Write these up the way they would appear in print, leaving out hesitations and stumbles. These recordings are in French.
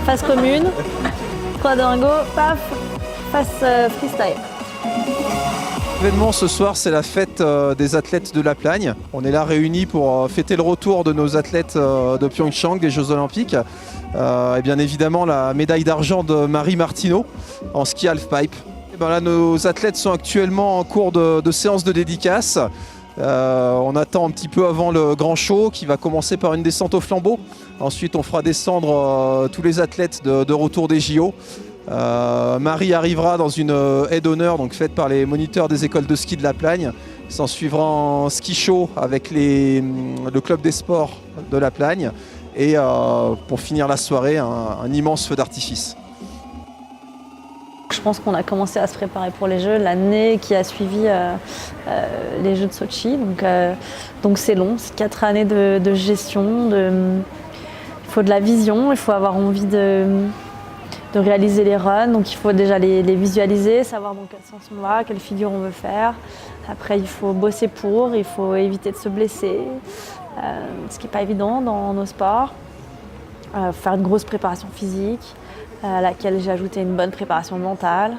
face commune, 3, 2, 1, go, paf, face freestyle. L'événement ce soir, c'est la fête des athlètes de La Plagne. On est là réunis pour fêter le retour de nos athlètes de Pyeongchang, des Jeux Olympiques. Et bien évidemment la médaille d'argent de Marie Martineau en ski halfpipe. Et ben là, nos athlètes sont actuellement en cours de séance de dédicace. On attend un petit peu avant le grand show qui va commencer par une descente au flambeau. Ensuite, on fera descendre tous les athlètes de retour des JO. Marie arrivera dans une aide d'honneur donc faite par les moniteurs des écoles de ski de La Plagne. S'en suivra un ski show avec le club des sports de La Plagne. Et pour finir la soirée, un immense feu d'artifice. Je pense qu'on a commencé à se préparer pour les Jeux l'année qui a suivi les Jeux de Sotchi. Donc c'est long, c'est 4 années de gestion. Il faut de la vision, il faut avoir envie de réaliser les runs. Donc il faut déjà les visualiser, savoir dans quel sens on va, quelle figure on veut faire. Après il faut bosser il faut éviter de se blesser, ce qui n'est pas évident dans nos sports. Faire une grosse préparation physique, à laquelle j'ai ajouté une bonne préparation mentale.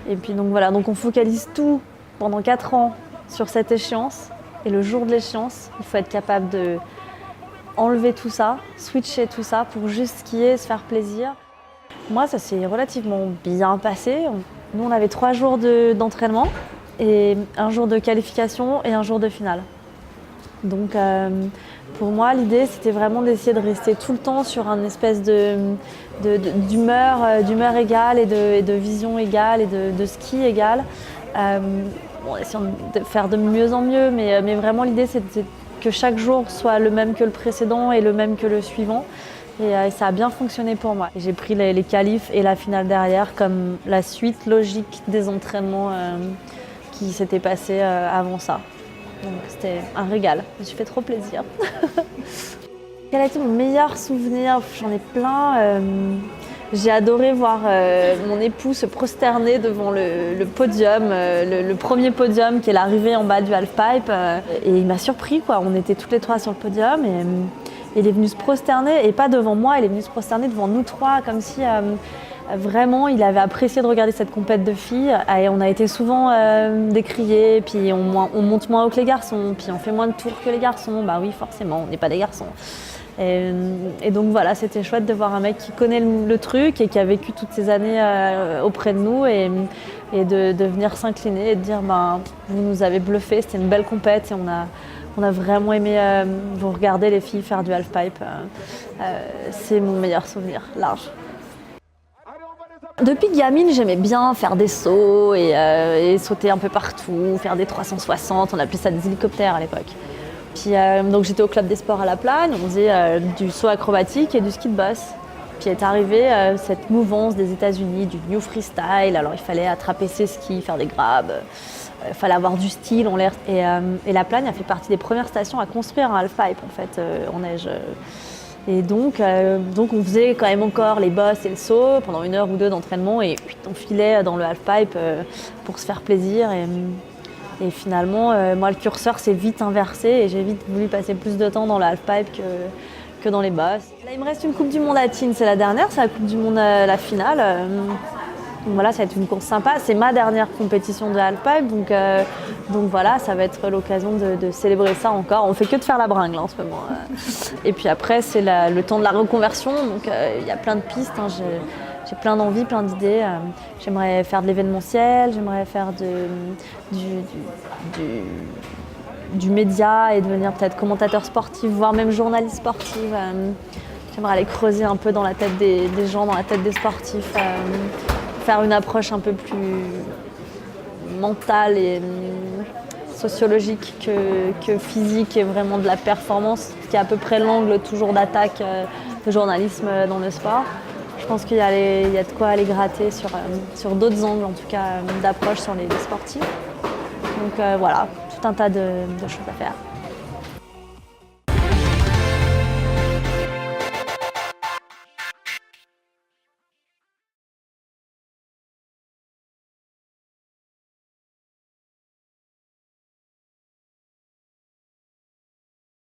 Et puis donc voilà, donc on focalise tout pendant 4 ans sur cette échéance. Et le jour de l'échéance, il faut être capable de enlever tout ça, switcher tout ça pour juste skier, se faire plaisir. Moi, ça s'est relativement bien passé. Nous, on avait 3 jours d'entraînement et 1 jour de qualification et 1 jour de finale. Donc pour moi, l'idée, c'était vraiment d'essayer de rester tout le temps sur une espèce d'humeur égale et de vision égale et de ski égale. Essayant de faire de mieux en mieux, mais vraiment l'idée, c'était que chaque jour soit le même que le précédent et le même que le suivant. Et ça a bien fonctionné pour moi. J'ai pris les qualifs et la finale derrière comme la suite logique des entraînements qui s'étaient passés avant ça. Donc c'était un régal, je me suis fait trop plaisir. Quel a été mon meilleur souvenir? J'en ai plein. J'ai adoré voir mon époux se prosterner devant le podium, le premier podium qui est l'arrivée en bas du halfpipe. Et il m'a surpris, quoi. On était toutes les 3 sur le podium et il est venu se prosterner, et pas devant moi, il est venu se prosterner devant nous 3, comme si vraiment il avait apprécié de regarder cette compète de filles. Et on a été souvent décriés, puis on monte moins haut que les garçons, puis on fait moins de tours que les garçons. Bah oui, forcément, on n'est pas des garçons. Et donc voilà, c'était chouette de voir un mec qui connaît le truc et qui a vécu toutes ces années auprès de nous et de venir s'incliner et de dire vous nous avez bluffé, c'était une belle compète et on a vraiment aimé vous regarder les filles faire du halfpipe. C'est mon meilleur souvenir, large. Depuis gamine, j'aimais bien faire des sauts et sauter un peu partout, faire des 360, on appelait ça des hélicoptères à l'époque. Puis, donc j'étais au club des sports à La Plagne, on faisait du saut acrobatique et du ski de boss. Puis est arrivée cette mouvance des États-Unis, du new freestyle. Alors il fallait attraper ses skis, faire des grabs, il fallait avoir du style en l'air. Et La Plagne a fait partie des premières stations à construire un halfpipe en fait en neige. Et donc on faisait quand même encore les bosses et le saut pendant 1 heure ou 2 d'entraînement et on filait dans le halfpipe pour se faire plaisir. Et finalement, moi, le curseur s'est vite inversé et j'ai vite voulu passer plus de temps dans le halfpipe que dans les bosses. Là, il me reste une Coupe du Monde à Tignes, c'est la dernière, c'est la Coupe du Monde, la finale. Donc voilà, ça va être une course sympa. C'est ma dernière compétition de halfpipe, donc voilà, ça va être l'occasion de célébrer ça encore. On fait que de faire la bringue là, en ce moment. Et puis après, c'est le temps de la reconversion, donc il y a plein de pistes. J'ai plein d'envies, plein d'idées. J'aimerais faire de l'événementiel, j'aimerais faire du média et devenir peut-être commentateur sportif, voire même journaliste sportive. J'aimerais aller creuser un peu dans la tête des gens, dans la tête des sportifs, faire une approche un peu plus mentale et sociologique que physique et vraiment de la performance, qui est à peu près l'angle toujours d'attaque de journalisme dans le sport. Je pense qu'il y a de quoi aller gratter sur d'autres angles, en tout cas d'approche sur les sportifs. Donc voilà, tout un tas de choses à faire.